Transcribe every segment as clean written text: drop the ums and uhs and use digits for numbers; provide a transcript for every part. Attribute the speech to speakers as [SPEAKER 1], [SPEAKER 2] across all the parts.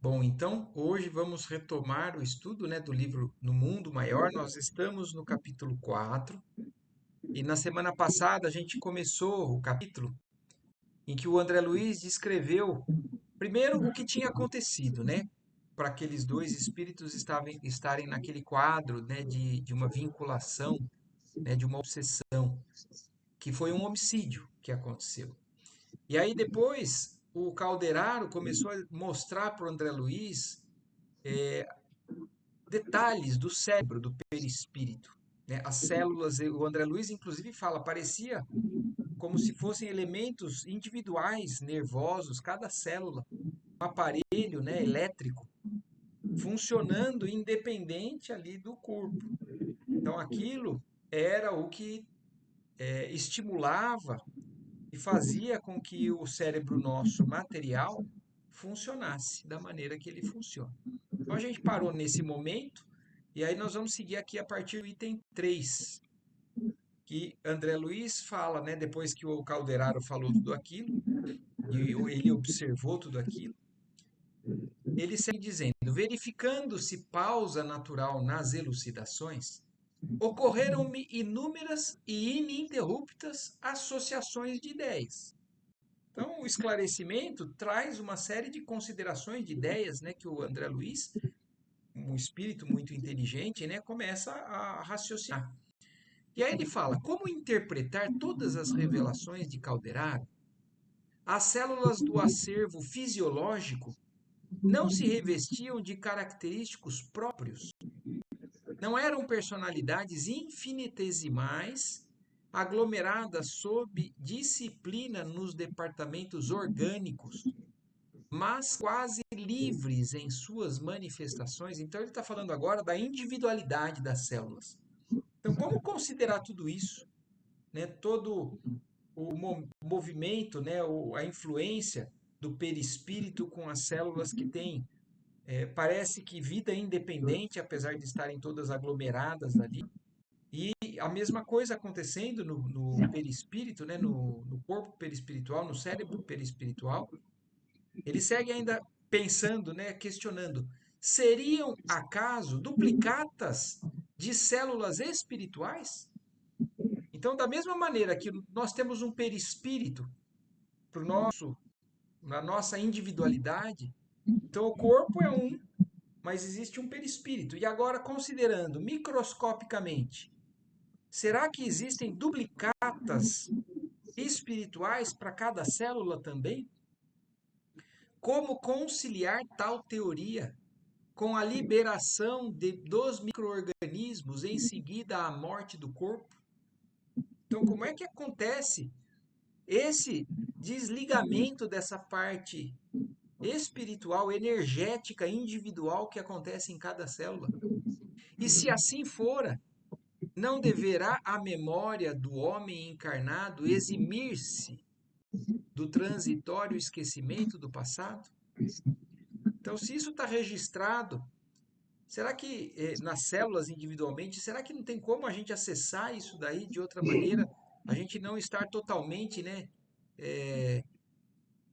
[SPEAKER 1] Bom, então hoje vamos retomar o estudo, né, do livro No Mundo Maior. Nós estamos no capítulo 4 e na semana passada a gente começou o capítulo em que o André Luiz descreveu primeiro o que tinha acontecido, né, para aqueles dois espíritos estarem naquele quadro, né, de uma vinculação, né, de uma obsessão, que foi um homicídio que aconteceu. E aí depois o Calderaro começou a mostrar para o André Luiz detalhes do cérebro, do perispírito. Né? As células, o André Luiz inclusive fala, parecia como se fossem elementos individuais, nervosos, cada célula, um aparelho, né, elétrico, funcionando independente ali do corpo. Então aquilo era o que estimulava e fazia com que o cérebro nosso material funcionasse da maneira que ele funciona. Então a gente parou nesse momento e aí nós vamos seguir aqui a partir do item 3, que André Luiz fala, né, depois que o Calderaro falou tudo aquilo, e ele observou tudo aquilo, ele segue dizendo: verificando-se pausa natural nas elucidações, ocorreram-me inúmeras e ininterruptas associações de ideias. Então, o esclarecimento traz uma série de considerações de ideias, né, que o André Luiz, um espírito muito inteligente, né, começa a raciocinar. E aí ele fala: como interpretar todas as revelações de Calderaro? As células do acervo fisiológico não se revestiam de característicos próprios, não eram personalidades infinitesimais aglomeradas sob disciplina nos departamentos orgânicos, mas quase livres em suas manifestações. Então, ele está falando agora da individualidade das células. Então, como considerar tudo isso? Né? Todo o movimento, né? A influência do perispírito com as células que têm, parece que vida independente, apesar de estarem todas aglomeradas ali. E a mesma coisa acontecendo no perispírito, né? No corpo perispiritual, no cérebro perispiritual. Ele segue ainda pensando, né, questionando: seriam acaso duplicatas de células espirituais? Então, da mesma maneira que nós temos um perispírito para na nossa individualidade, então o corpo é um, mas existe um perispírito. E agora, considerando microscopicamente, será que existem duplicatas espirituais para cada célula também? Como conciliar tal teoria com a liberação dos micro-organismos em seguida à morte do corpo? Então, como é que acontece esse desligamento dessa parte espiritual, energética, individual que acontece em cada célula? E se assim fora, não deverá a memória do homem encarnado eximir-se do transitório esquecimento do passado? Então, se isso está registrado, será que nas células individualmente, será que não tem como a gente acessar isso daí de outra maneira? A gente não estar totalmente, né, eh,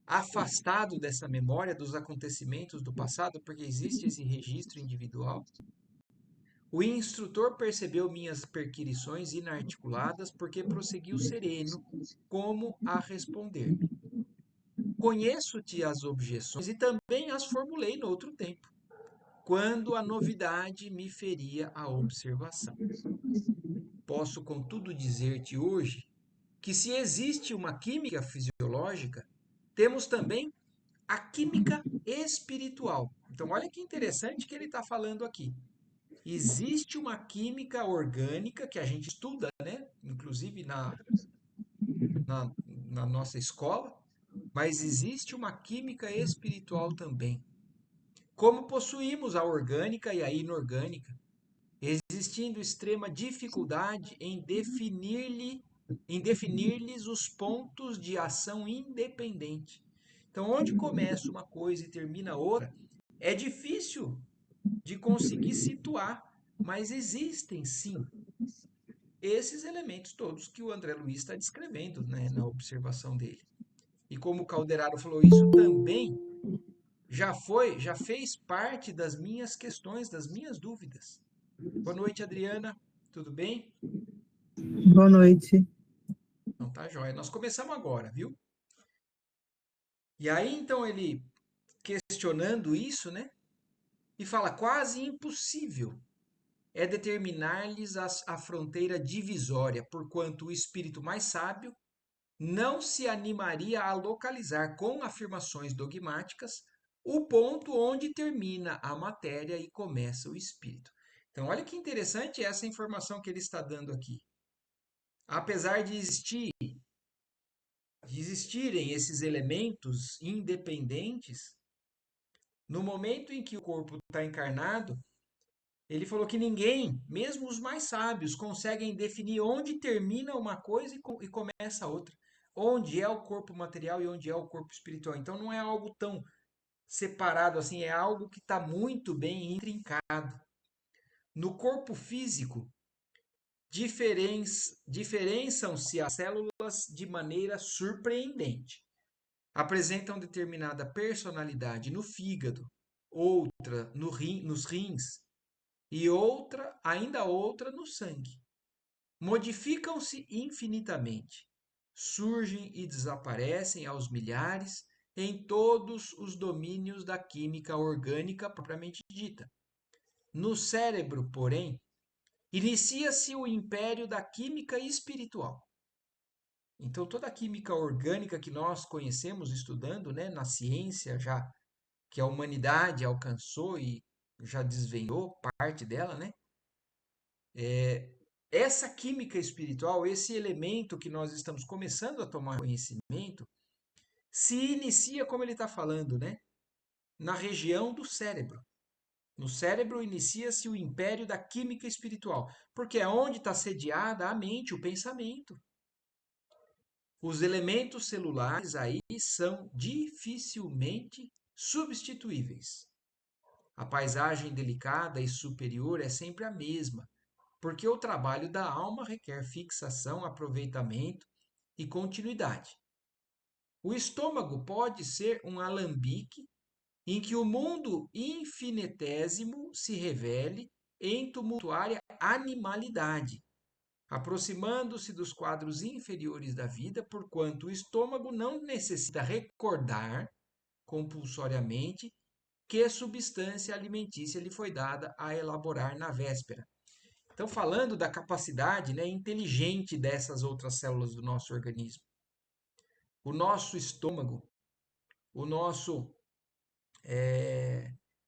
[SPEAKER 1] afastado dessa memória dos acontecimentos do passado, porque existe esse registro individual? O instrutor percebeu minhas perquirições inarticuladas, porque prosseguiu sereno, como a responder-me. Conheço-te as objeções e também as formulei no outro tempo, quando a novidade me feria a observação. Posso, contudo, dizer-te hoje que, se existe uma química fisiológica, temos também a química espiritual. Então, olha que interessante que ele está falando aqui. Existe uma química orgânica que a gente estuda, né? Inclusive na nossa escola, mas existe uma química espiritual também. Como possuímos a orgânica e a inorgânica, existindo extrema dificuldade em definir-lhes os pontos de ação independente. Então, onde começa uma coisa e termina outra, é difícil de conseguir situar, mas existem sim esses elementos todos que o André Luiz está descrevendo, né, na observação dele. E como o Calderaro falou isso também, já fez parte das minhas questões, das minhas dúvidas. Boa noite, Adriana. Tudo bem?
[SPEAKER 2] Boa noite.
[SPEAKER 1] Então tá jóia. Nós começamos agora, viu? E aí, então, ele questionando isso, né? E fala: quase impossível é determinar-lhes a fronteira divisória, porquanto o espírito mais sábio não se animaria a localizar com afirmações dogmáticas o ponto onde termina a matéria e começa o espírito. Então, olha que interessante essa informação que ele está dando aqui. Apesar de existirem esses elementos independentes, no momento em que o corpo está encarnado, ele falou que ninguém, mesmo os mais sábios, conseguem definir onde termina uma coisa e começa a outra. Onde é o corpo material e onde é o corpo espiritual. Então não é algo tão separado assim, é algo que está muito bem intrincado. No corpo físico, diferençam-se as células de maneira surpreendente. Apresentam determinada personalidade no fígado, outra nos rins e ainda outra no sangue. Modificam-se infinitamente, surgem e desaparecem aos milhares em todos os domínios da química orgânica propriamente dita. No cérebro, porém, inicia-se o império da química espiritual. Então, toda a química orgânica que nós conhecemos estudando, né, na ciência já que a humanidade alcançou e já desvendou parte dela, né? Essa química espiritual, esse elemento que nós estamos começando a tomar conhecimento, se inicia, como ele está falando, né? Na região do cérebro. No cérebro inicia-se o império da química espiritual, porque é onde está sediada a mente, o pensamento. Os elementos celulares aí são dificilmente substituíveis. A paisagem delicada e superior é sempre a mesma, porque o trabalho da alma requer fixação, aproveitamento e continuidade. O estômago pode ser um alambique em que o mundo infinitésimo se revele em tumultuária animalidade, aproximando-se dos quadros inferiores da vida, porquanto o estômago não necessita recordar compulsoriamente que substância alimentícia lhe foi dada a elaborar na véspera. Então, falando da capacidade, né, inteligente dessas outras células do nosso organismo. O nosso estômago, o nosso.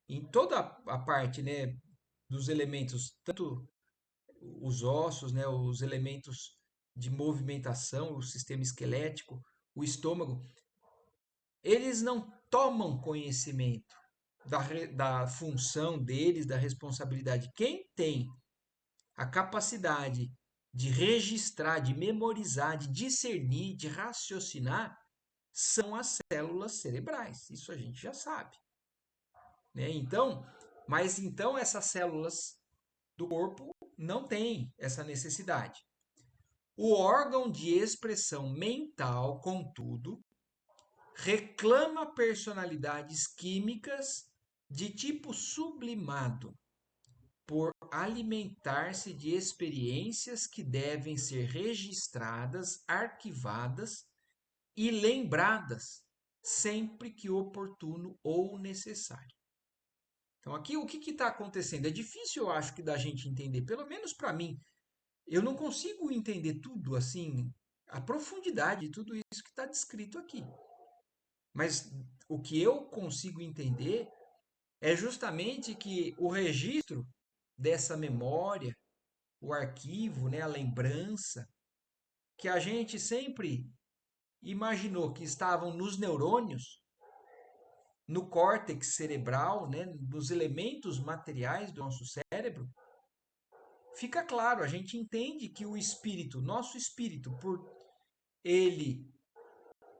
[SPEAKER 1] Em toda a parte, né, dos elementos, tanto os ossos, né, os elementos de movimentação, o sistema esquelético, o estômago, eles não tomam conhecimento da função deles, da responsabilidade. Quem tem a capacidade de registrar, de memorizar, de discernir, de raciocinar, são as células cerebrais. Isso a gente já sabe, né? Então essas células do corpo não têm essa necessidade. O órgão de expressão mental, contudo, reclama personalidades químicas de tipo sublimado, por alimentar-se de experiências que devem ser registradas, arquivadas e lembradas sempre que oportuno ou necessário. Então, aqui o que está acontecendo? É difícil, eu acho, que da gente entender, pelo menos para mim. Eu não consigo entender tudo assim, a profundidade de tudo isso que está descrito aqui. Mas o que eu consigo entender é justamente que o registro dessa memória, o arquivo, né, a lembrança, que a gente sempre imaginou que estavam nos neurônios, no córtex cerebral, né, nos elementos materiais do nosso cérebro, fica claro, a gente entende que o espírito, nosso espírito, por ele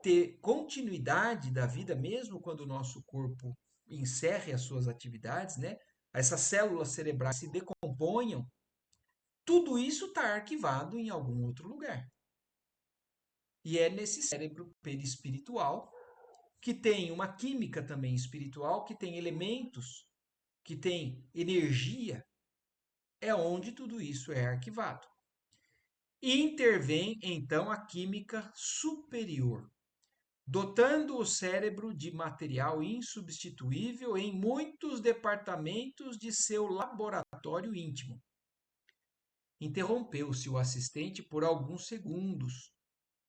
[SPEAKER 1] ter continuidade da vida, mesmo quando o nosso corpo encerre as suas atividades, né, essas células cerebrais se decomponham, tudo isso está arquivado em algum outro lugar. E é nesse cérebro perispiritual que tem uma química também espiritual, que tem elementos, que tem energia, é onde tudo isso é arquivado. Intervém então a química superior, dotando o cérebro de material insubstituível em muitos departamentos de seu laboratório íntimo. Interrompeu-se o assistente por alguns segundos,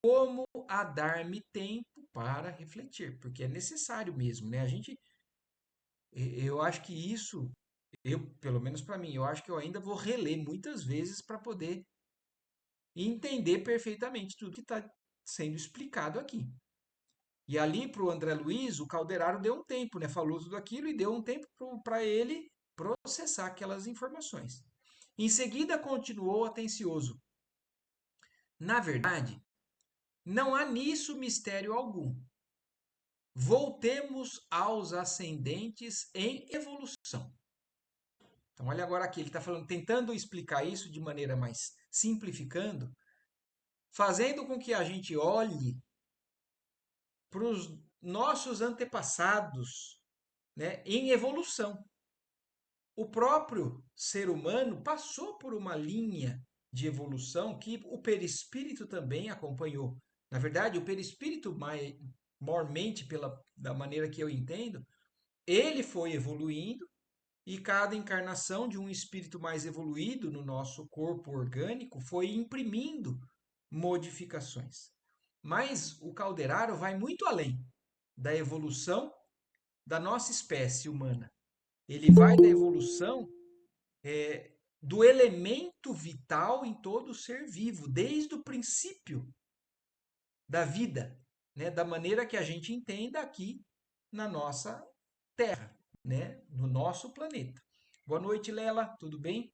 [SPEAKER 1] como a dar-me tempo para refletir, porque é necessário mesmo, né? Eu acho que isso, pelo menos para mim, eu acho que eu ainda vou reler muitas vezes para poder entender perfeitamente tudo que está sendo explicado aqui. E ali para o André Luiz, o Calderaro deu um tempo, né? Falou tudo aquilo e deu um tempo para ele processar aquelas informações. Em seguida, continuou atencioso. Na verdade, não há nisso mistério algum. Voltemos aos ascendentes em evolução. Então, olha agora aqui, ele está falando, tentando explicar isso de maneira mais simplificando, fazendo com que a gente olhe para os nossos antepassados, né, em evolução. O próprio ser humano passou por uma linha de evolução que o perispírito também acompanhou. Na verdade, o perispírito, maiormente da maneira que eu entendo, ele foi evoluindo e cada encarnação de um espírito mais evoluído no nosso corpo orgânico foi imprimindo modificações. Mas o Calderaro vai muito além da evolução da nossa espécie humana. Ele vai da evolução do elemento vital em todo ser vivo, desde o princípio da vida, né? Da maneira que a gente entenda aqui na nossa Terra, né? No nosso planeta. Boa noite, Lela, tudo bem?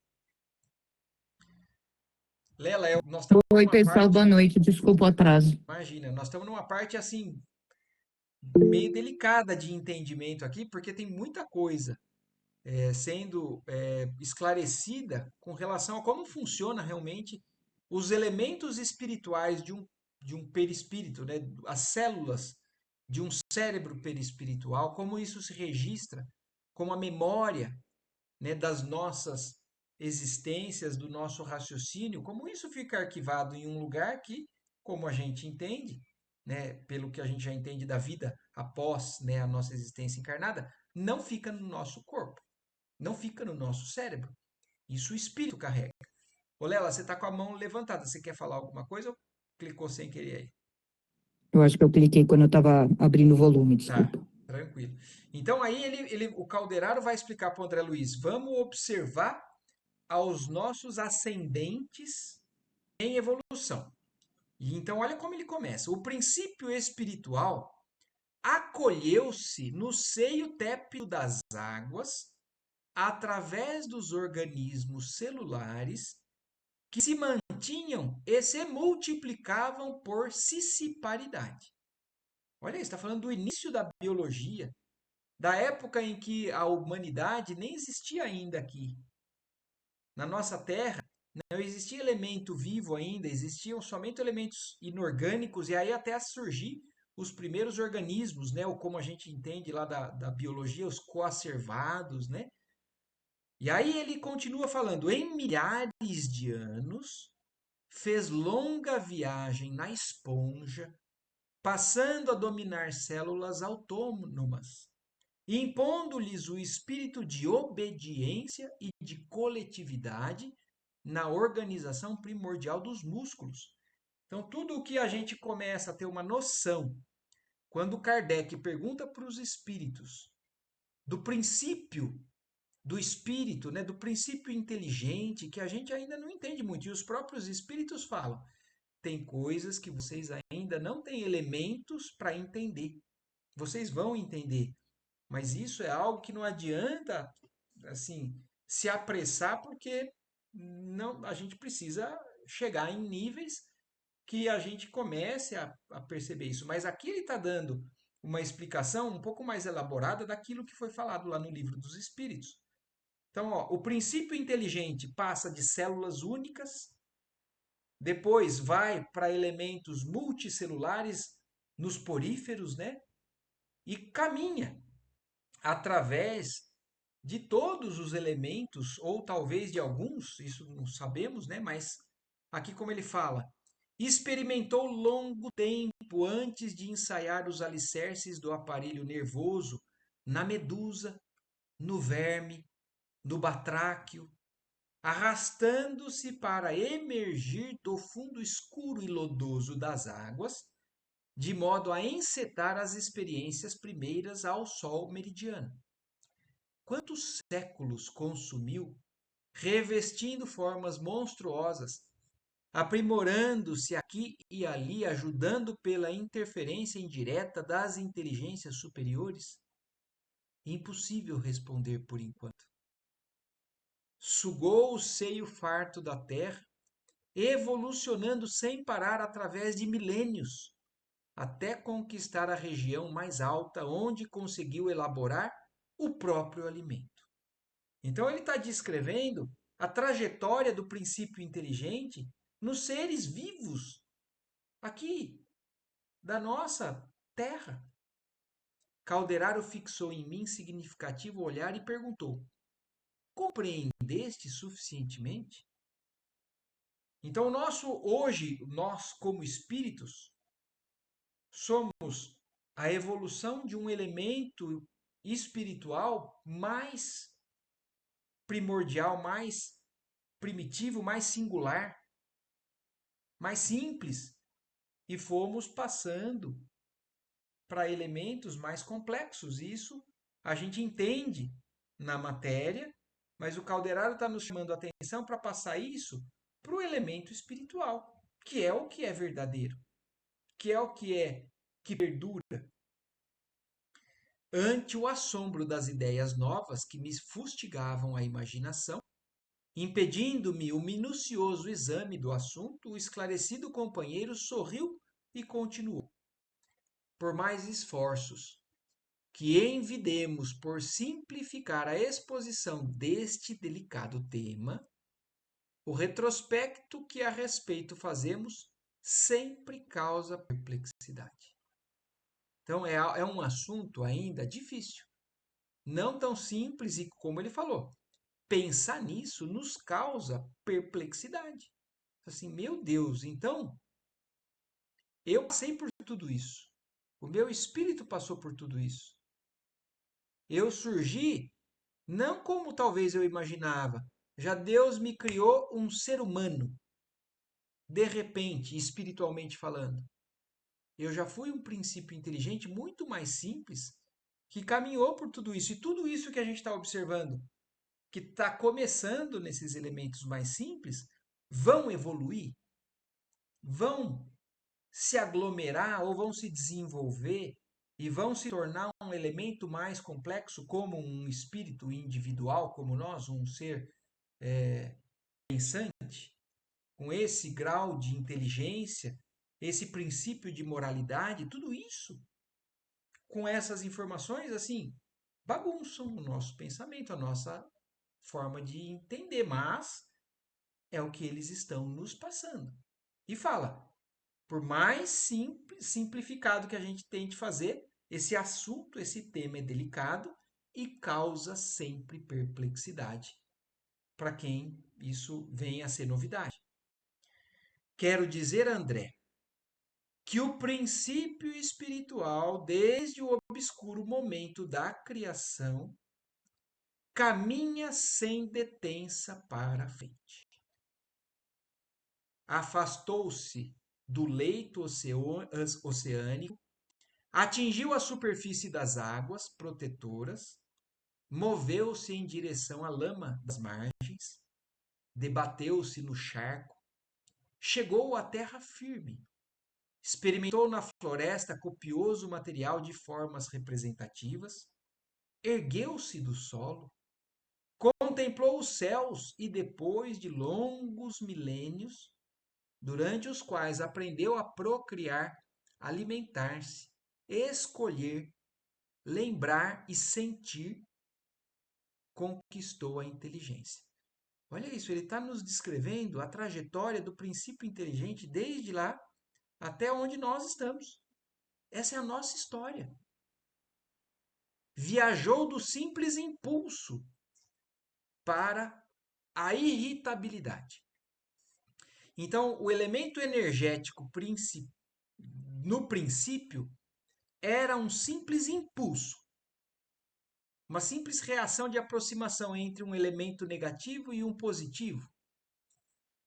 [SPEAKER 1] Lela, nós estamos
[SPEAKER 3] Oi,
[SPEAKER 1] numa
[SPEAKER 3] pessoal,
[SPEAKER 1] parte,
[SPEAKER 3] boa noite. Desculpa o atraso.
[SPEAKER 1] imagina, nós estamos numa parte assim, meio delicada de entendimento aqui, porque tem muita coisa sendo esclarecida com relação a como funciona realmente os elementos espirituais de um perispírito, né? As células de um cérebro perispiritual, como isso se registra, como a memória, né, das nossas existências, do nosso raciocínio, como isso fica arquivado em um lugar que, como a gente entende, né, pelo que a gente já entende da vida após, né, a nossa existência encarnada, não fica no nosso corpo, não fica no nosso cérebro. Isso o espírito carrega. Ô, Lela, você está com a mão levantada. Você quer falar alguma coisa ou clicou sem querer aí?
[SPEAKER 3] Eu acho que eu cliquei quando eu estava abrindo o volume,
[SPEAKER 1] Tá,
[SPEAKER 3] desculpa.
[SPEAKER 1] tranquilo. Então aí o Calderaro vai explicar para o André Luiz, vamos observar aos nossos ascendentes em evolução. E então olha como ele começa. O princípio espiritual acolheu-se no seio tépido das águas através dos organismos celulares que se mantinham e se multiplicavam por scissiparidade. Olha, está falando do início da biologia, da época em que a humanidade nem existia ainda aqui. Na nossa Terra, não existia elemento vivo ainda, existiam somente elementos inorgânicos, e aí até surgir os primeiros organismos, né? Ou como a gente entende lá da biologia, os coacervados, né? E aí ele continua falando, em milhares de anos, fez longa viagem na esponja, passando a dominar células autônomas, impondo-lhes o espírito de obediência e de coletividade na organização primordial dos músculos. Então, tudo o que a gente começa a ter uma noção, quando Kardec pergunta para os espíritos do princípio do espírito, né, do princípio inteligente, que a gente ainda não entende muito, e os próprios espíritos falam, tem coisas que vocês ainda não têm elementos para entender. Vocês vão entender, mas isso é algo que não adianta assim se apressar porque não, a gente precisa chegar em níveis que a gente comece a perceber isso. Mas aqui ele está dando uma explicação um pouco mais elaborada daquilo que foi falado lá no livro dos Espíritos. Então, ó, o princípio inteligente passa de células únicas, depois vai para elementos multicelulares nos poríferos, né? e caminha através de todos os elementos, ou talvez de alguns, isso não sabemos, né? Mas aqui, como ele fala, experimentou longo tempo antes de ensaiar os alicerces do aparelho nervoso na medusa, no verme, no batráquio, arrastando-se para emergir do fundo escuro e lodoso das águas, de modo a encetar as experiências primeiras ao sol meridiano. Quantos séculos consumiu, revestindo formas monstruosas, aprimorando-se aqui e ali, ajudando pela interferência indireta das inteligências superiores? Impossível responder por enquanto. Sugou o seio farto da terra, evolucionando sem parar através de milênios, até conquistar a região mais alta, onde conseguiu elaborar o próprio alimento. Então, ele está descrevendo a trajetória do princípio inteligente nos seres vivos aqui da nossa Terra. Calderaro fixou em mim significativo olhar e perguntou: compreendeste suficientemente? Então, hoje, nós como espíritos, somos a evolução de um elemento espiritual mais primordial, mais primitivo, mais singular, mais simples, e fomos passando para elementos mais complexos. Isso a gente entende na matéria, mas o Calderaro está nos chamando a atenção para passar isso para o elemento espiritual, que é verdadeiro, que que perdura. Ante o assombro das ideias novas que me fustigavam a imaginação, impedindo-me o minucioso exame do assunto, o esclarecido companheiro sorriu e continuou. Por mais esforços que envidemos por simplificar a exposição deste delicado tema, o retrospecto que a respeito fazemos sempre causa perplexidade. Então, é um assunto ainda difícil, não tão simples e, como ele falou, pensar nisso nos causa perplexidade. Assim, meu Deus, então, eu passei por tudo isso. O meu espírito passou por tudo isso. Eu surgi não como talvez eu imaginava. Já Deus me criou um ser humano, de repente, espiritualmente falando. Eu já fui um princípio inteligente muito mais simples, que caminhou por tudo isso. E tudo isso que a gente está observando, que está começando nesses elementos mais simples, vão evoluir, vão se aglomerar ou vão se desenvolver e vão se tornar um elemento mais complexo, como um espírito individual, como nós, um ser pensante, com esse grau de inteligência, esse princípio de moralidade, tudo isso, com essas informações, assim, bagunçam o nosso pensamento, a nossa forma de entender, mas é o que eles estão nos passando. E fala, por mais simplificado que a gente tente fazer, esse assunto, esse tema é delicado e causa sempre perplexidade para quem isso vem a ser novidade. Quero dizer, André, que o princípio espiritual, desde o obscuro momento da criação, caminha sem detença para a frente. Afastou-se do leito oceânico, atingiu a superfície das águas protetoras, moveu-se em direção à lama das margens, debateu-se no charco, chegou à terra firme, experimentou na floresta copioso material de formas representativas, ergueu-se do solo, contemplou os céus e, depois de longos milênios, durante os quais aprendeu a procriar, alimentar-se, escolher, lembrar e sentir, conquistou a inteligência. Olha isso, ele está nos descrevendo a trajetória do princípio inteligente desde lá até onde nós estamos. Essa é a nossa história. viajou do simples impulso para a irritabilidade. Então, o elemento energético no princípio era um simples impulso, uma simples reação de aproximação entre um elemento negativo e um positivo.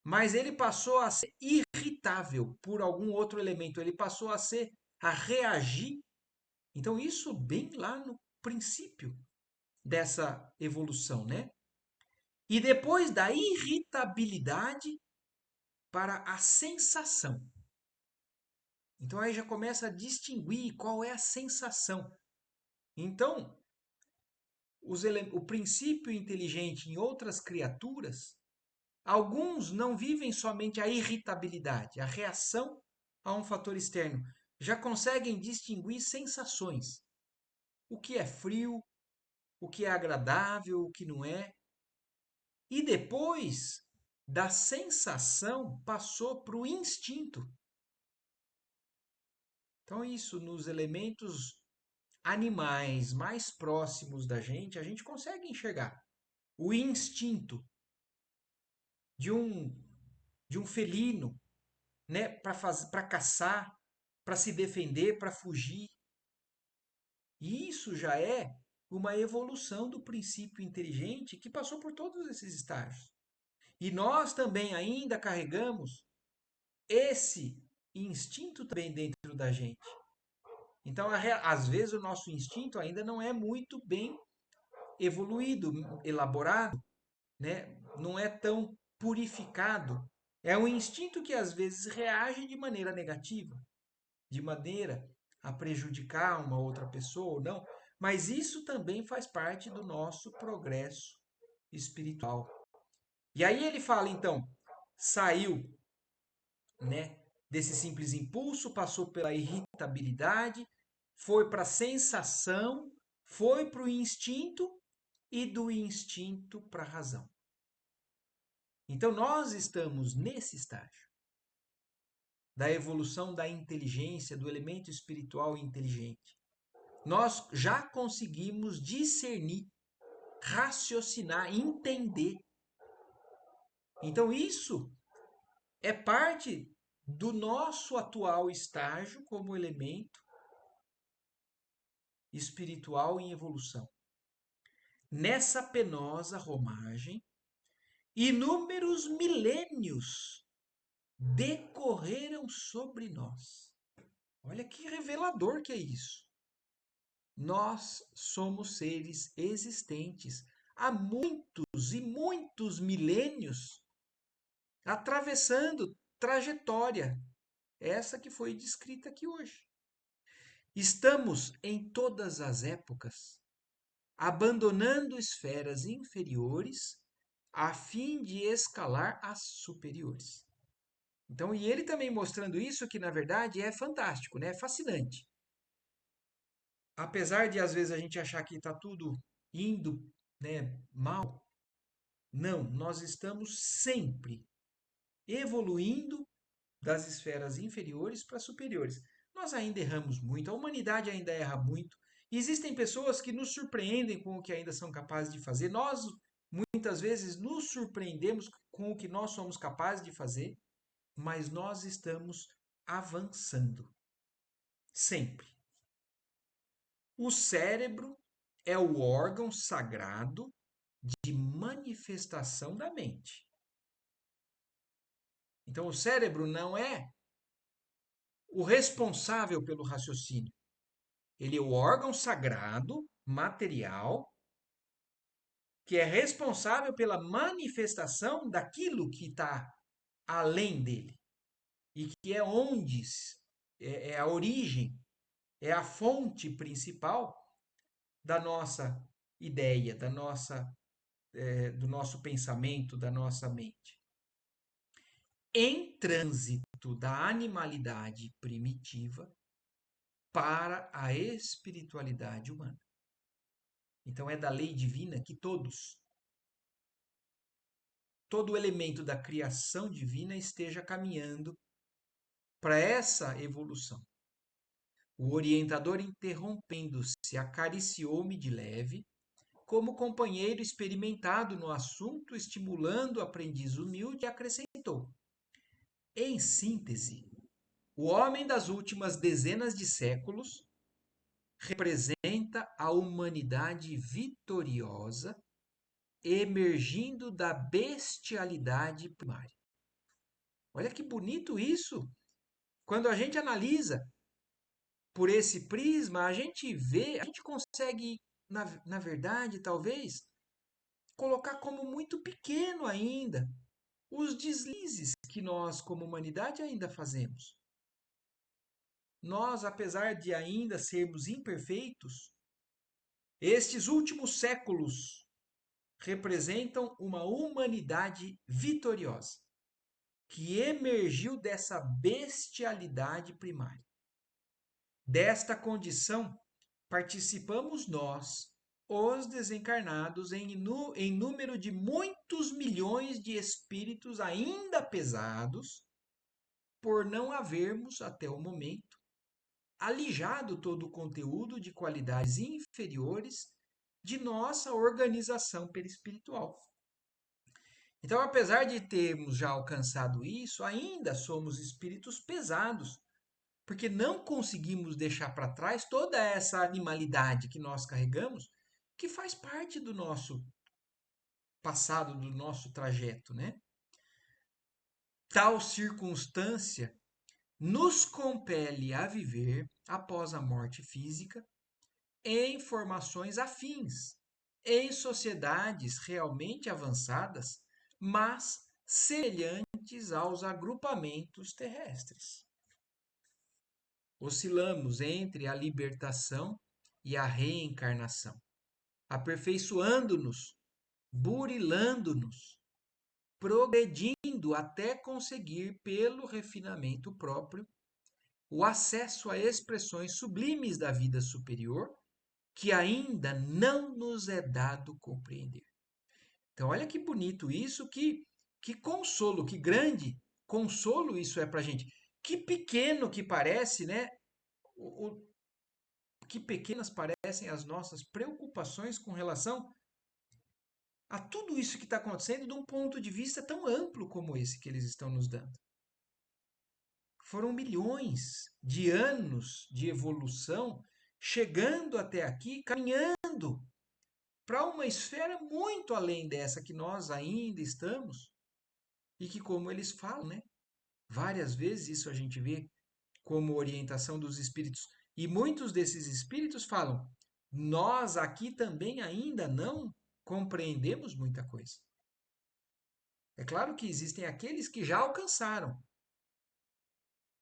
[SPEAKER 1] Mas ele passou a ser irritável por algum outro elemento, ele passou a reagir. Então, isso bem lá no princípio dessa evolução, né? E depois da irritabilidade para a sensação. Então aí já começa a distinguir qual é a sensação. Então, o princípio inteligente em outras criaturas, alguns não vivem somente a irritabilidade, a reação a um fator externo, já conseguem distinguir sensações. O que é frio, o que é agradável, o que não é. E depois da sensação passou para o instinto. Então, isso nos elementos animais mais próximos da gente, a gente consegue enxergar o instinto de um felino, né, para caçar, para se defender, para fugir. E isso já é uma evolução do princípio inteligente que passou por todos esses estágios. E nós também ainda carregamos esse instinto também dentro da gente. Então, às vezes, o nosso instinto ainda não é muito bem evoluído, elaborado, né? Não é tão purificado. É um instinto que às vezes reage de maneira negativa, de maneira a prejudicar uma outra pessoa ou não. Mas isso também faz parte do nosso progresso espiritual. E aí ele fala, então, saiu, né, desse simples impulso, passou pela irritabilidade, foi para a sensação, foi para o instinto e do instinto para a razão. Então nós estamos nesse estágio da evolução da inteligência, do elemento espiritual inteligente. Nós já conseguimos discernir, raciocinar, entender. Então isso é parte do nosso atual estágio como elemento espiritual em evolução. Nessa penosa romagem, inúmeros milênios decorreram sobre nós. Olha que revelador que é isso. Nós somos seres existentes há muitos e muitos milênios, atravessando trajetória, essa que foi descrita aqui hoje. Estamos em todas as épocas, abandonando esferas inferiores a fim de escalar as superiores. Então, e ele também mostrando isso que na verdade é fantástico, né? É fascinante. Apesar de às vezes a gente achar que está tudo indo, né, mal, não, nós estamos sempre evoluindo das esferas inferiores para superiores. Nós ainda erramos muito, a humanidade ainda erra muito. E existem pessoas que nos surpreendem com o que ainda são capazes de fazer. Nós muitas vezes nos surpreendemos com o que nós somos capazes de fazer, mas nós estamos avançando. Sempre. O cérebro é o órgão sagrado de manifestação da mente. Então, o cérebro não é o responsável pelo raciocínio. Ele é o órgão sagrado, material, que é responsável pela manifestação daquilo que está além dele. E que é onde é a origem, é a fonte principal da nossa ideia, do nosso pensamento, da nossa mente. Em trânsito da animalidade primitiva para a espiritualidade humana. Então é da lei divina que todo elemento da criação divina esteja caminhando para essa evolução. O orientador, interrompendo-se, acariciou-me de leve, como companheiro experimentado no assunto, estimulando o aprendiz humilde, e acrescentou: em síntese, o homem das últimas dezenas de séculos representa a humanidade vitoriosa emergindo da bestialidade primária. Olha que bonito isso! Quando a gente analisa por esse prisma, a gente vê, a gente consegue, na verdade, talvez, colocar como muito pequeno ainda os deslizes que nós, como humanidade, ainda fazemos. Nós, apesar de ainda sermos imperfeitos, estes últimos séculos representam uma humanidade vitoriosa, que emergiu dessa bestialidade primária. Desta condição, participamos nós, os desencarnados, em número de muitos milhões de espíritos ainda pesados, por não havermos, até o momento, alijado todo o conteúdo de qualidades inferiores de nossa organização perispiritual. Então, apesar de termos já alcançado isso, ainda somos espíritos pesados, porque não conseguimos deixar para trás toda essa animalidade que nós carregamos, que faz parte do nosso passado, do nosso trajeto, né? Tal circunstância nos compele a viver, após a morte física, em formações afins, em sociedades realmente avançadas, mas semelhantes aos agrupamentos terrestres. Oscilamos entre a libertação e a reencarnação, aperfeiçoando-nos, burilando-nos, progredindo até conseguir, pelo refinamento próprio, o acesso a expressões sublimes da vida superior, que ainda não nos é dado compreender. Então, olha que bonito isso, que consolo, que grande consolo isso é para a gente. Que pequeno que parece, né? Que pequenas parecem as nossas preocupações com relação a tudo isso que está acontecendo de um ponto de vista tão amplo como esse que eles estão nos dando. Foram milhões de anos de evolução chegando até aqui, caminhando para uma esfera muito além dessa que nós ainda estamos e que, como eles falam, né? Várias vezes isso a gente vê como orientação dos espíritos. E muitos desses espíritos falam: nós aqui também ainda não compreendemos muita coisa. É claro que existem aqueles que já alcançaram,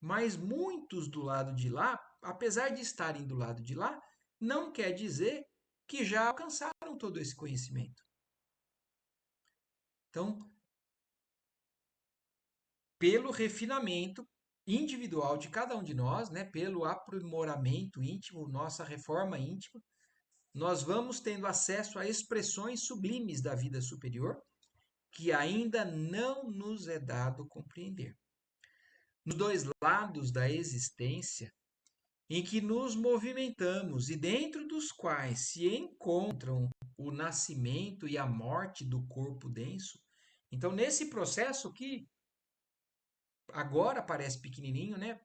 [SPEAKER 1] mas muitos do lado de lá, apesar de estarem do lado de lá, não quer dizer que já alcançaram todo esse conhecimento. Então, pelo refinamento individual de cada um de nós, né, pelo aprimoramento íntimo, nossa reforma íntima, nós vamos tendo acesso a expressões sublimes da vida superior que ainda não nos é dado compreender. Nos dois lados da existência em que nos movimentamos e dentro dos quais se encontram o nascimento e a morte do corpo denso, então nesse processo que agora parece pequenininho, né?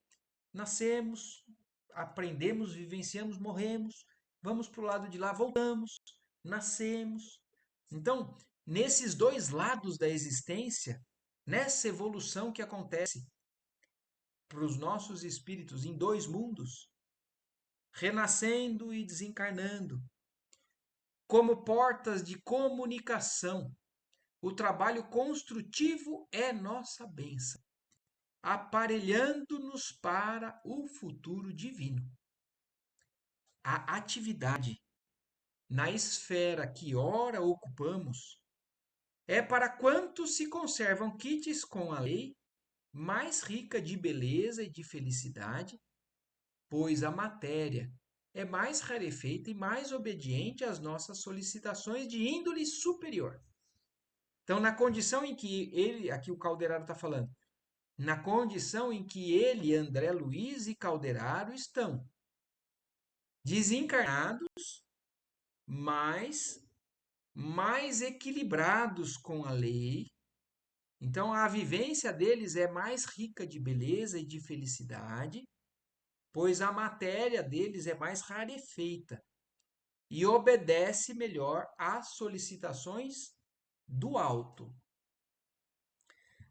[SPEAKER 1] Nascemos, aprendemos, vivenciamos, morremos, vamos para o lado de lá, voltamos, nascemos. Então, nesses dois lados da existência, nessa evolução que acontece para os nossos espíritos em dois mundos, renascendo e desencarnando, como portas de comunicação, o trabalho construtivo é nossa bênção, aparelhando-nos para o futuro divino. A atividade na esfera que ora ocupamos é para quantos se conservam quites com a lei, mais rica de beleza e de felicidade, pois a matéria é mais rarefeita e mais obediente às nossas solicitações de índole superior. Então, na condição em que ele, aqui o Calderaro está falando, na condição em que ele, André Luiz e Calderaro estão, desencarnados, mas mais equilibrados com a lei. Então, a vivência deles é mais rica de beleza e de felicidade, pois a matéria deles é mais rarefeita e obedece melhor às solicitações do alto.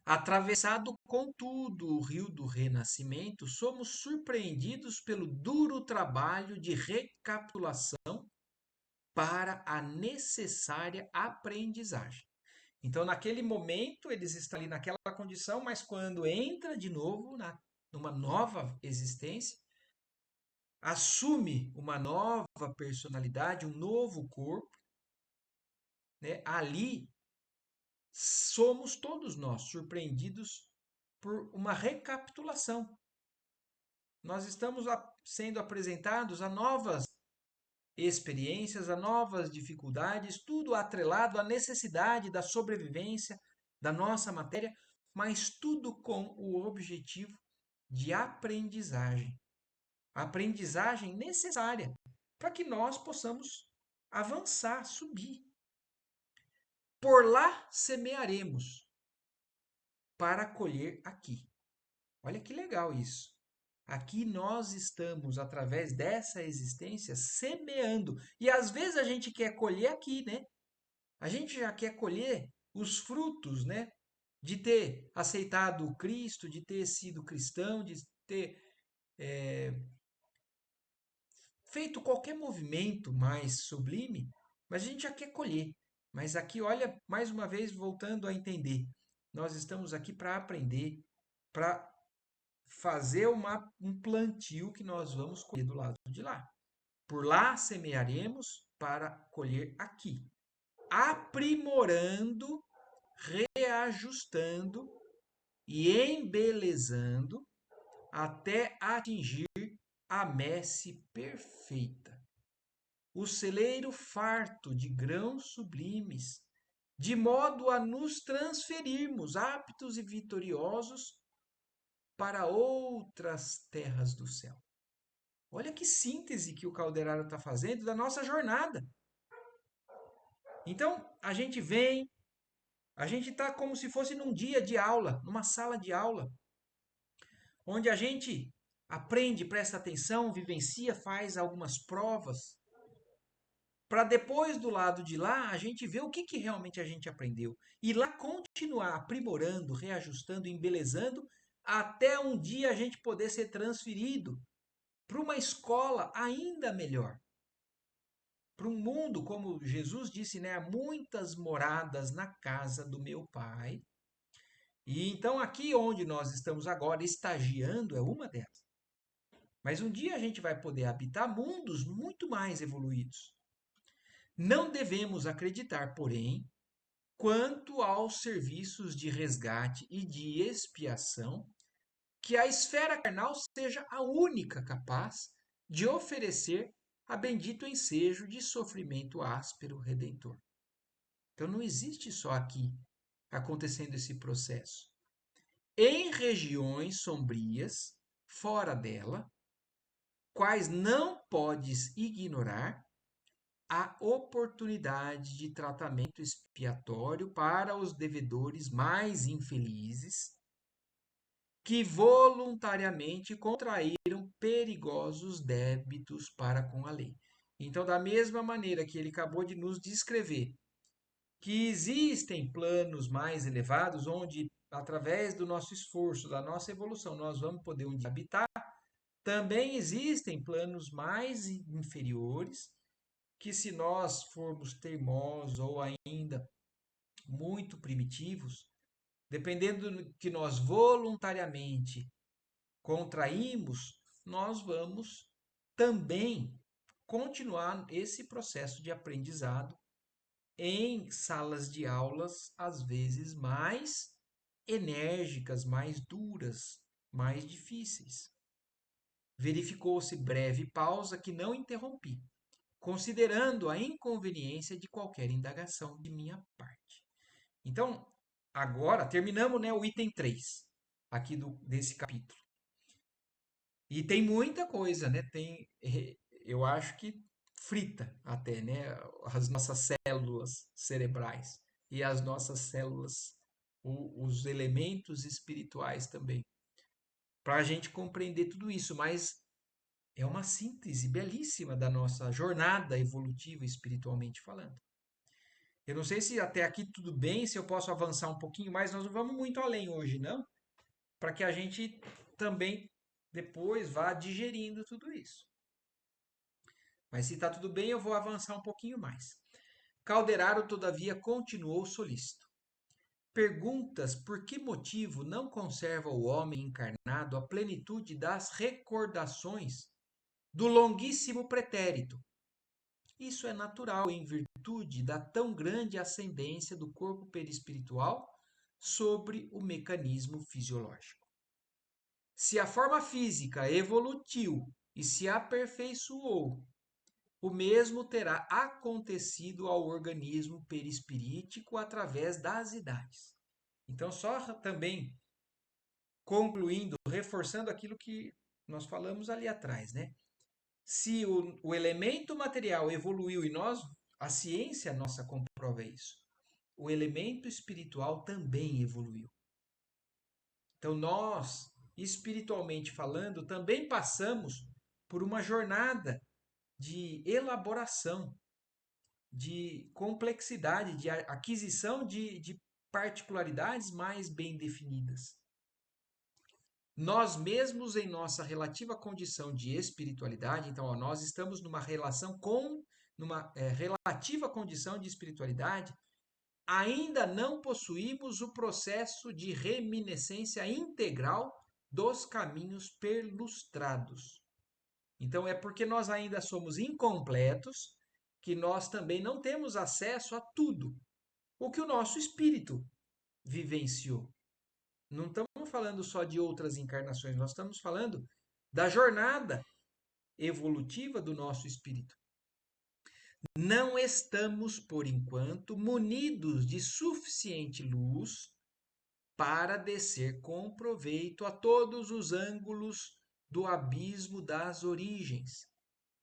[SPEAKER 1] Atravessado, contudo, o rio do renascimento, somos surpreendidos pelo duro trabalho de recapitulação para a necessária aprendizagem. Então, naquele momento, eles estão ali naquela condição, mas quando entra de novo numa nova existência, assume uma nova personalidade, um novo corpo, né? Ali somos todos nós surpreendidos por uma recapitulação. Nós estamos sendo apresentados a novas experiências, a novas dificuldades, tudo atrelado à necessidade da sobrevivência da nossa matéria, mas tudo com o objetivo de aprendizagem. Aprendizagem necessária para que nós possamos avançar, subir. Por lá semearemos para colher aqui. Olha que legal isso. Aqui nós estamos, através dessa existência, semeando. E às vezes a gente quer colher aqui, né? A gente já quer colher os frutos, né? De ter aceitado o Cristo, de ter sido cristão, de ter feito qualquer movimento mais sublime, mas a gente já quer colher. Mas aqui, olha, mais uma vez, voltando a entender, nós estamos aqui para aprender, para fazer um plantio que nós vamos colher do lado de lá. Por lá semearemos para colher aqui, aprimorando, reajustando e embelezando até atingir a messe perfeita. O celeiro farto de grãos sublimes, de modo a nos transferirmos aptos e vitoriosos para outras terras do céu. Olha que síntese que o Calderaro está fazendo da nossa jornada. Então, a gente vem, a gente está como se fosse num dia de aula, numa sala de aula, onde a gente aprende, presta atenção, vivencia, faz algumas provas, para depois do lado de lá a gente ver o que realmente a gente aprendeu. E lá continuar aprimorando, reajustando, embelezando, até um dia a gente poder ser transferido para uma escola ainda melhor. Para um mundo, como Jesus disse, né? Há muitas moradas na casa do meu Pai. E então aqui onde nós estamos agora, estagiando, é uma delas. Mas um dia a gente vai poder habitar mundos muito mais evoluídos. Não devemos acreditar, porém, quanto aos serviços de resgate e de expiação, que a esfera carnal seja a única capaz de oferecer a bendito ensejo de sofrimento áspero redentor. Então não existe só aqui acontecendo esse processo. Em regiões sombrias, fora dela, quais não podes ignorar, a oportunidade de tratamento expiatório para os devedores mais infelizes que voluntariamente contraíram perigosos débitos para com a lei. Então, da mesma maneira que ele acabou de nos descrever, que existem planos mais elevados onde, através do nosso esforço, da nossa evolução, nós vamos poder um dia habitar, também existem planos mais inferiores que, se nós formos teimosos ou ainda muito primitivos, dependendo do que nós voluntariamente contraímos, nós vamos também continuar esse processo de aprendizado em salas de aulas, às vezes mais enérgicas, mais duras, mais difíceis. Verificou-se breve pausa que não interrompi, considerando a inconveniência de qualquer indagação de minha parte. Então, agora terminamos, né, o item 3 aqui desse capítulo. E tem muita coisa, né? eu acho que frita até, né, as nossas células cerebrais e as nossas células, os elementos espirituais também, para a gente compreender tudo isso, mas é uma síntese belíssima da nossa jornada evolutiva espiritualmente falando. Eu não sei se até aqui tudo bem, se eu posso avançar um pouquinho mais, nós não vamos muito além hoje, não, para que a gente também depois vá digerindo tudo isso. Mas se está tudo bem, eu vou avançar um pouquinho mais. Calderaro, todavia, continuou solícito. Perguntas por que motivo não conserva o homem encarnado a plenitude das recordações do longuíssimo pretérito. Isso é natural em virtude da tão grande ascendência do corpo perispiritual sobre o mecanismo fisiológico. Se a forma física evoluiu e se aperfeiçoou, o mesmo terá acontecido ao organismo perispirítico através das idades. Então, só também concluindo, reforçando aquilo que nós falamos ali atrás, né? Se o elemento material evoluiu e a ciência nossa comprova isso, o elemento espiritual também evoluiu. Então, nós, espiritualmente falando, também passamos por uma jornada de elaboração, de complexidade, de aquisição de particularidades mais bem definidas. Nós mesmos, em nossa relativa condição de espiritualidade, então, ó, nós estamos numa relativa condição de espiritualidade, ainda não possuímos o processo de reminiscência integral dos caminhos perlustrados. Então, é porque nós ainda somos incompletos que nós também não temos acesso a tudo o que o nosso espírito vivenciou. Não estamos falando só de outras encarnações, nós estamos falando da jornada evolutiva do nosso espírito. Não estamos, por enquanto, munidos de suficiente luz para descer com proveito a todos os ângulos do abismo das origens.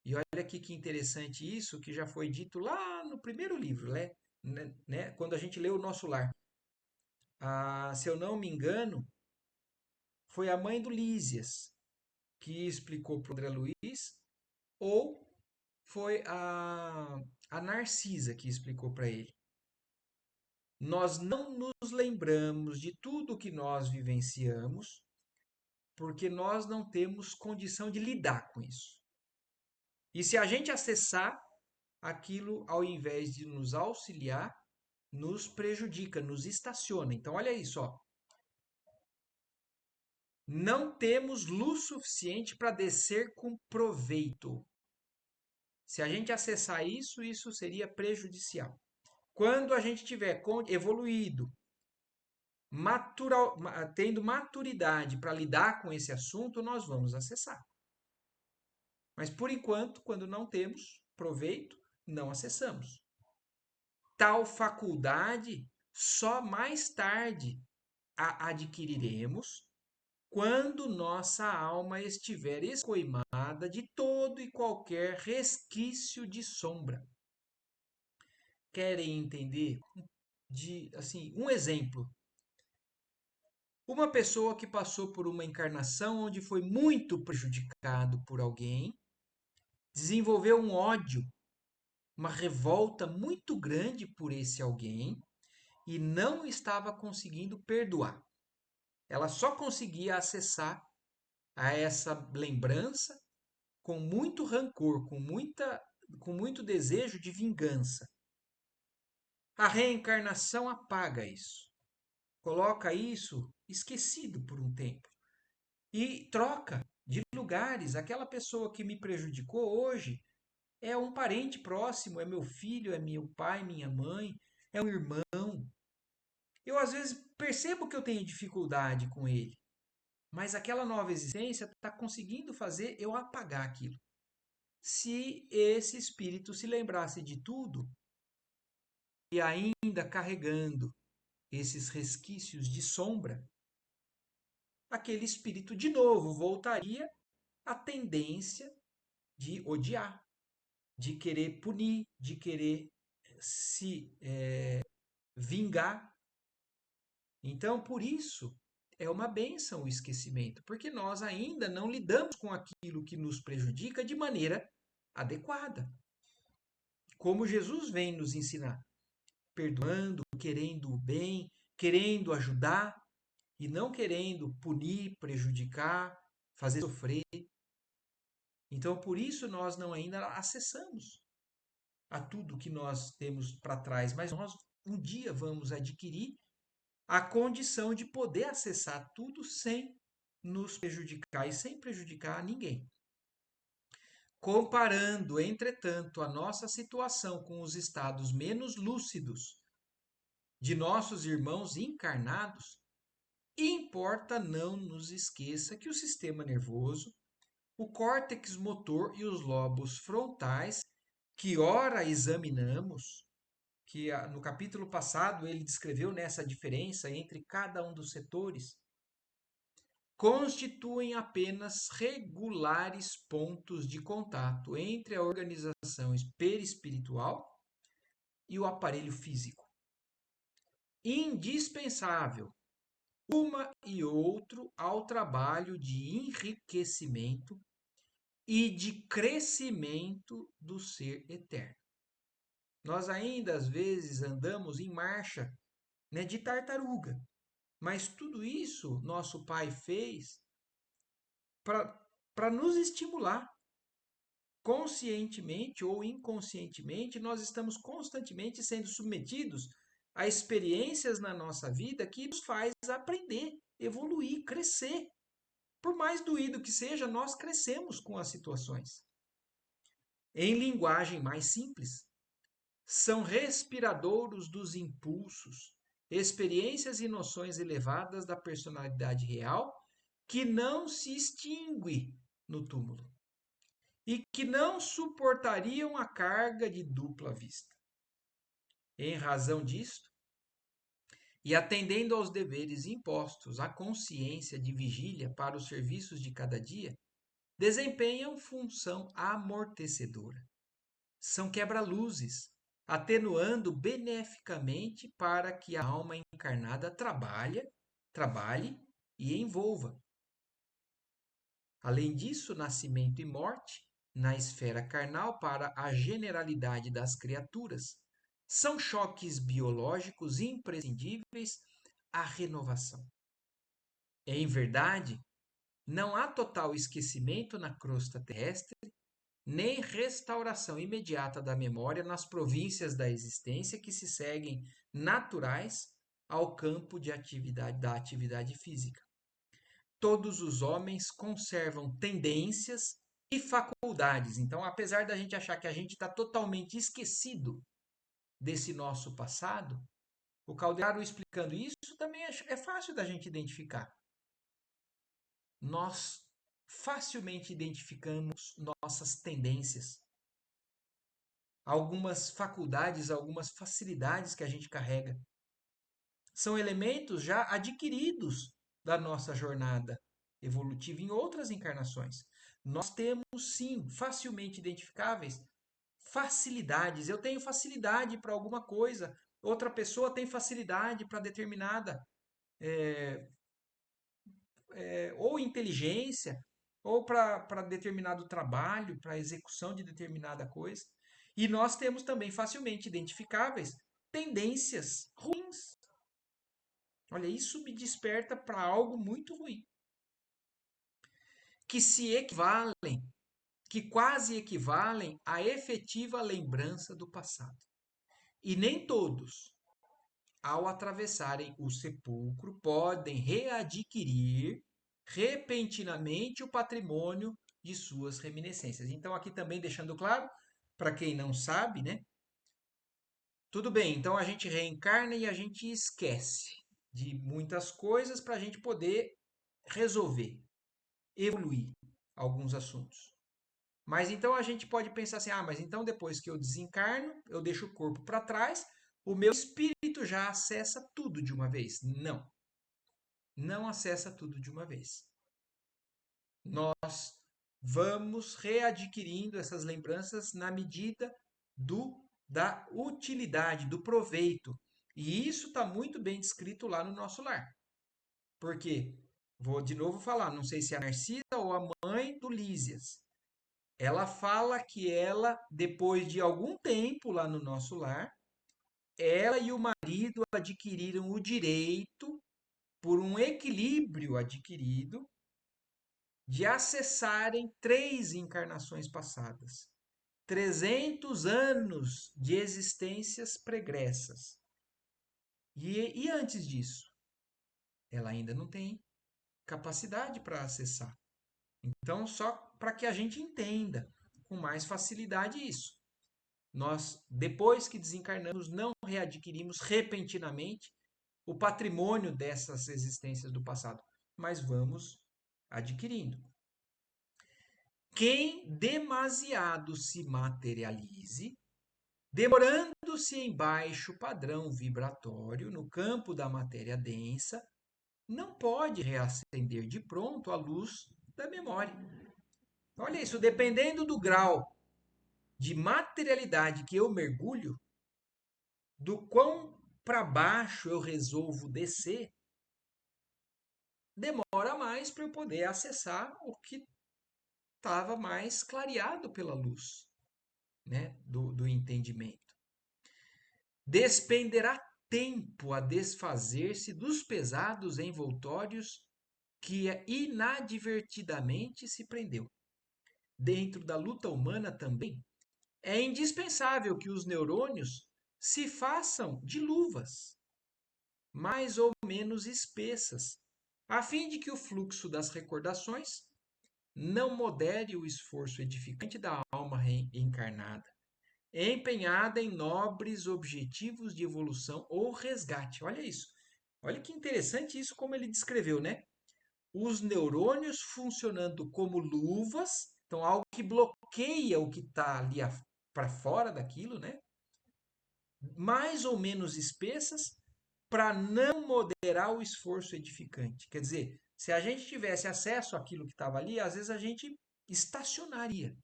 [SPEAKER 1] E olha aqui que interessante isso, que já foi dito lá no primeiro livro, né? Quando a gente lê o Nosso Lar. Se eu não me engano, foi a mãe do Lísias que explicou para o André Luiz, ou foi a Narcisa que explicou para ele. Nós não nos lembramos de tudo que nós vivenciamos, porque nós não temos condição de lidar com isso. E se a gente acessar aquilo, ao invés de nos auxiliar, nos prejudica, nos estaciona. Então, olha isso, ó. Não temos luz suficiente para descer com proveito. Se a gente acessar isso, isso seria prejudicial. Quando a gente tiver evoluído, tendo maturidade para lidar com esse assunto, nós vamos acessar. Mas por enquanto, quando não temos proveito, não acessamos. Tal faculdade só mais tarde a adquiriremos quando nossa alma estiver escoimada de todo e qualquer resquício de sombra. Querem entender? Um exemplo. Uma pessoa que passou por uma encarnação onde foi muito prejudicado por alguém, desenvolveu um ódio, uma revolta muito grande por esse alguém e não estava conseguindo perdoar. Ela só conseguia acessar a essa lembrança com muito rancor, com muito desejo de vingança. A reencarnação apaga isso. Coloca isso esquecido por um tempo. E troca de lugares. Aquela pessoa que me prejudicou hoje é um parente próximo, é meu filho, é meu pai, minha mãe, é um irmão. Eu às vezes percebo que eu tenho dificuldade com ele, mas aquela nova existência está conseguindo fazer eu apagar aquilo. Se esse espírito se lembrasse de tudo e ainda carregando esses resquícios de sombra, aquele espírito de novo voltaria à tendência de odiar, de querer punir, de querer se vingar. Então, por isso, é uma bênção o esquecimento, porque nós ainda não lidamos com aquilo que nos prejudica de maneira adequada. Como Jesus vem nos ensinar, perdoando, querendo o bem, querendo ajudar e não querendo punir, prejudicar, fazer sofrer. Então, por isso nós não ainda acessamos a tudo que nós temos para trás, mas nós um dia vamos adquirir a condição de poder acessar tudo sem nos prejudicar e sem prejudicar a ninguém. Comparando, entretanto, a nossa situação com os estados menos lúcidos de nossos irmãos encarnados, importa não nos esqueça que o sistema nervoso, o córtex motor e os lobos frontais, que ora examinamos, que no capítulo passado ele descreveu nessa diferença entre cada um dos setores, constituem apenas regulares pontos de contato entre a organização perispiritual e o aparelho físico. Indispensável uma e outro ao trabalho de enriquecimento e de crescimento do ser eterno. Nós ainda às vezes andamos em marcha, né, de tartaruga, mas tudo isso nosso Pai fez para nos estimular. Conscientemente ou inconscientemente, nós estamos constantemente sendo submetidos a experiências na nossa vida que nos faz aprender, evoluir, crescer. Por mais doído que seja, nós crescemos com as situações. Em linguagem mais simples, são respiradouros dos impulsos, experiências e noções elevadas da personalidade real que não se extingue no túmulo e que não suportariam a carga de dupla vista. Em razão disto, e atendendo aos deveres impostos à consciência de vigília para os serviços de cada dia, desempenham função amortecedora. São quebra-luzes, atenuando beneficamente para que a alma encarnada trabalhe e envolva. Além disso, nascimento e morte, na esfera carnal para a generalidade das criaturas, são choques biológicos imprescindíveis à renovação. Em verdade, não há total esquecimento na crosta terrestre, nem restauração imediata da memória nas províncias da existência que se seguem naturais ao campo de atividade da atividade física. Todos os homens conservam tendências e faculdades. Então, apesar da gente achar que a gente está totalmente esquecido desse nosso passado, o Calderaro explicando isso também é fácil da gente identificar. Nós facilmente identificamos nossas tendências, algumas faculdades, algumas facilidades que a gente carrega. São elementos já adquiridos da nossa jornada evolutiva em outras encarnações. Nós temos, sim, facilmente identificáveis facilidades. Eu tenho facilidade para alguma coisa, outra pessoa tem facilidade para determinada ou inteligência, ou para determinado trabalho, para execução de determinada coisa. E nós temos também facilmente identificáveis tendências ruins. Olha, isso me desperta para algo muito ruim. Que se equivalem, que quase equivalem à efetiva lembrança do passado. E nem todos, ao atravessarem o sepulcro, podem readquirir repentinamente o patrimônio de suas reminiscências. Então, aqui também deixando claro, para quem não sabe, né? Tudo bem, então a gente reencarna e a gente esquece de muitas coisas para a gente poder resolver, evoluir alguns assuntos. Mas então a gente pode pensar assim, mas então depois que eu desencarno, eu deixo o corpo para trás, o meu espírito já acessa tudo de uma vez. Não. Não acessa tudo de uma vez. Nós vamos readquirindo essas lembranças na medida da utilidade, do proveito. E isso está muito bem descrito lá no Nosso Lar. Por quê? Vou de novo falar, não sei se é a Narcisa ou a mãe do Lísias. Ela fala que ela, depois de algum tempo lá no Nosso Lar, ela e o marido adquiriram o direito, por um equilíbrio adquirido, de acessarem 3 encarnações passadas, 300 anos de existências pregressas. E antes disso, ela ainda não tem capacidade para acessar. Então, só para que a gente entenda com mais facilidade isso. Nós, depois que desencarnamos, não readquirimos repentinamente o patrimônio dessas existências do passado, mas vamos adquirindo. Quem demasiado se materialize, demorando-se em baixo padrão vibratório no campo da matéria densa, não pode reacender de pronto a luz da memória. Olha isso, dependendo do grau de materialidade que eu mergulho, do quão para baixo eu resolvo descer, demora mais para eu poder acessar o que estava mais clareado pela luz, né, do entendimento. Despenderá tempo a desfazer-se dos pesados envoltórios que inadvertidamente se prendeu. Dentro da luta humana também, é indispensável que os neurônios se façam de luvas, mais ou menos espessas, a fim de que o fluxo das recordações não modere o esforço edificante da alma reencarnada, empenhada em nobres objetivos de evolução ou resgate. Olha isso. Olha que interessante isso como ele descreveu, né? Os neurônios funcionando como luvas, então algo que bloqueia o que está ali para fora daquilo, né? Mais ou menos espessas, para não moderar o esforço edificante. Quer dizer, se a gente tivesse acesso àquilo que estava ali, às vezes a gente estacionaria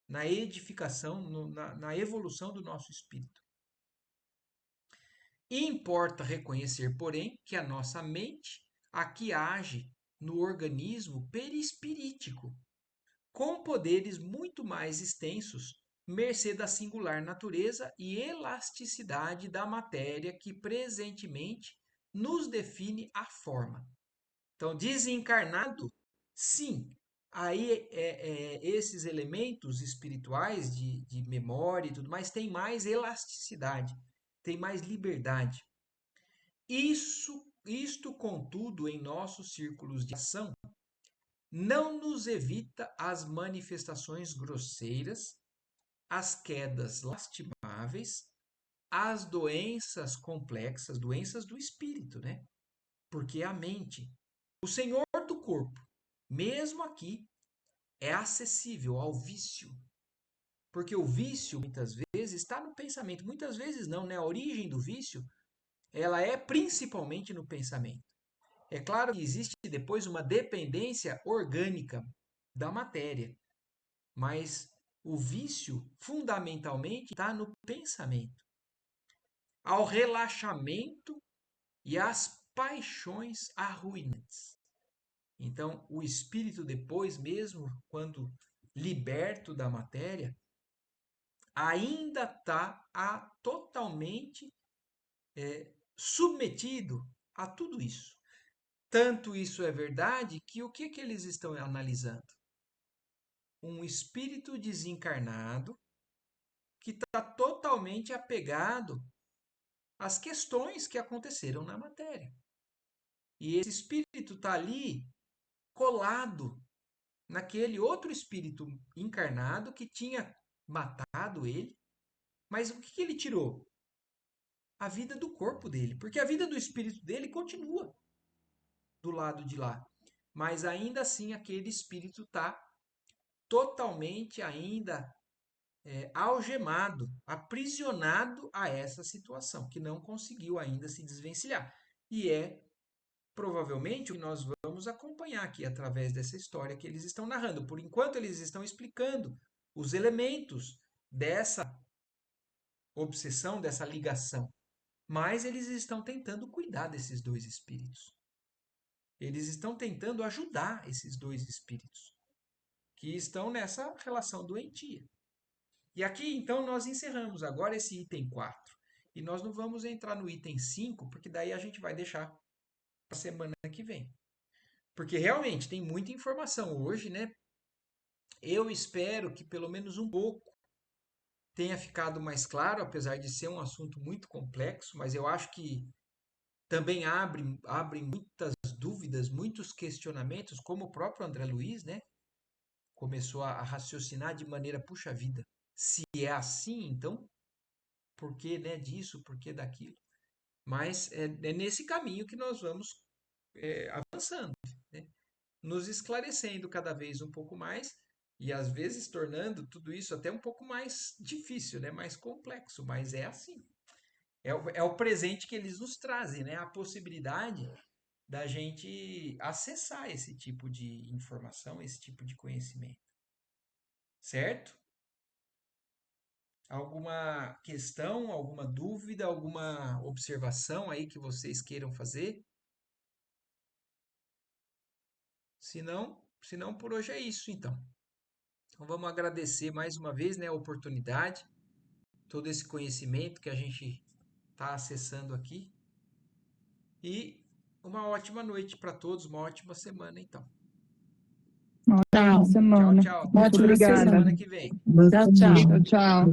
[SPEAKER 1] na edificação, na evolução do nosso espírito. E importa reconhecer, porém, que a nossa mente aqui age no organismo perispirítico, com poderes muito mais extensos, mercê da singular natureza e elasticidade da matéria que presentemente nos define a forma. Então, desencarnado, sim, aí esses elementos espirituais de memória e tudo mais têm mais elasticidade, tem mais liberdade. Isto, contudo, em nossos círculos de ação, não nos evita as manifestações grosseiras, as quedas lastimáveis, as doenças complexas, doenças do espírito, né? Porque a mente, o senhor do corpo, mesmo aqui, é acessível ao vício. Porque o vício, muitas vezes, está no pensamento. Muitas vezes não, né? A origem do vício, ela é principalmente no pensamento. É claro que existe depois uma dependência orgânica da matéria, mas o vício, fundamentalmente, está no pensamento. Ao relaxamento e às paixões arruinantes. Então, o espírito depois, mesmo quando liberto da matéria, ainda está totalmente submetido a tudo isso. Tanto isso é verdade que o que eles estão analisando? Um espírito desencarnado que está totalmente apegado às questões que aconteceram na matéria. E esse espírito está ali colado naquele outro espírito encarnado que tinha matado ele. Mas o que ele tirou? A vida do corpo dele, porque a vida do espírito dele continua do lado de lá. Mas ainda assim aquele espírito está totalmente ainda algemado, aprisionado a essa situação, que não conseguiu ainda se desvencilhar. E é provavelmente o que nós vamos acompanhar aqui através dessa história que eles estão narrando. Por enquanto, eles estão explicando os elementos dessa obsessão, dessa ligação. Mas eles estão tentando cuidar desses dois espíritos. Eles estão tentando ajudar esses dois espíritos que estão nessa relação doentia. E aqui, então, nós encerramos agora esse item 4. E nós não vamos entrar no item 5, porque daí a gente vai deixar para a semana que vem. Porque realmente tem muita informação hoje, né? Eu espero que pelo menos um pouco tenha ficado mais claro, apesar de ser um assunto muito complexo, mas eu acho que também abre muitas dúvidas, muitos questionamentos, como o próprio André Luiz, né? Começou a raciocinar de maneira, puxa vida, se é assim, então, por que, né, disso, por que daquilo? Mas é nesse caminho que nós vamos avançando, né? Nos esclarecendo cada vez um pouco mais e às vezes tornando tudo isso até um pouco mais difícil, né? Mais complexo, mas é assim. É o presente que eles nos trazem, né? A possibilidade da gente acessar esse tipo de informação, esse tipo de conhecimento. Certo? Alguma questão, alguma dúvida, alguma observação aí que vocês queiram fazer? Se não, por hoje é isso, então. Então vamos agradecer mais uma vez, né, a oportunidade, todo esse conhecimento que a gente está acessando aqui. E uma ótima noite para todos, uma ótima semana, então.
[SPEAKER 3] Ótima
[SPEAKER 2] Tchau.
[SPEAKER 1] Tchau,
[SPEAKER 3] semana.
[SPEAKER 1] tchau. Até
[SPEAKER 3] Muito
[SPEAKER 1] mais. Até
[SPEAKER 3] obrigada.
[SPEAKER 1] semana que vem.
[SPEAKER 2] Boa
[SPEAKER 3] Tchau,
[SPEAKER 2] semana.
[SPEAKER 3] tchau.
[SPEAKER 2] Tchau.